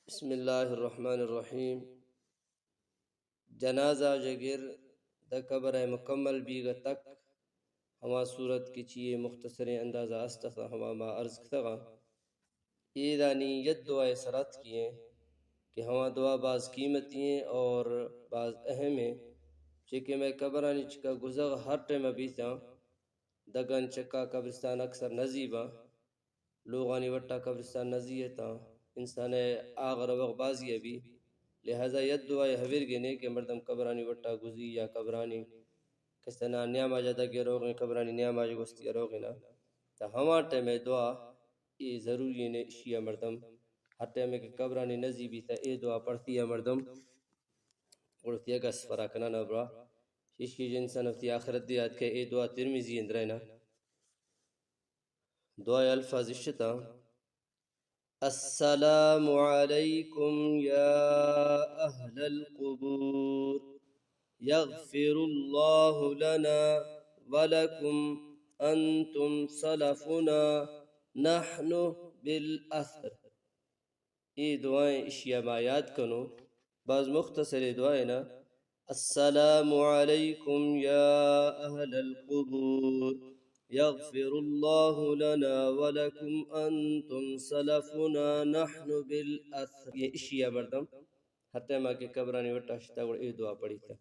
بسم اللہ الرحمن الرحیم. جنازہ جگر دا قبر مکمل بیگا تک ہما صورت کی چیئے مختصر اندازہ استفا ہما ما عرض کتگا ایدانی ید دعائے سرات کیے کہ ہما دعا بعض قیمتی ہیں اور بعض اہم ہیں چکہ میں قبرانی چکا گزر ہر ٹیم بیتا دگن چکا قبرستان اکثر نزیبا لوگانی وٹا قبرستان نزیتا انسان آغر وقت بازی ابھی لہذا ید دعائے حویر گنے کہ مردم قبرانی وٹا گزی یا قبرانی کسنا نیام آجاتا کہ روغیں قبرانی نیام آجا گستی روغینا تا ہما ٹیم دعا یہ ضروری ہے شیعہ مردم ہر ٹیم کہ قبرانی نزیبی تا اے دعا پڑھتی ہے مردم قلتی اگس فراکنا نبرا شیشی جنسان افتی آخرت دیات کہ اے دعا ترمیزی اندرائنا دعائے الفاظ اشتا السلام علیکم یا اہل القبور یغفر اللہ لنا ولکم انتم سلفنا نحن بالاثر. یہ دعائیں اشیاء ما یاد کنو بعض مختصر دعائیں نا السلام علیکم یا اہل القبور یغفر اللہ لنا ولکم انتم سلفنا نحن بالاثر. یہ اشیاء مردم ہر ٹائم آکے قبرانی وٹا شتا گوڑ اے دعا پڑی تھا.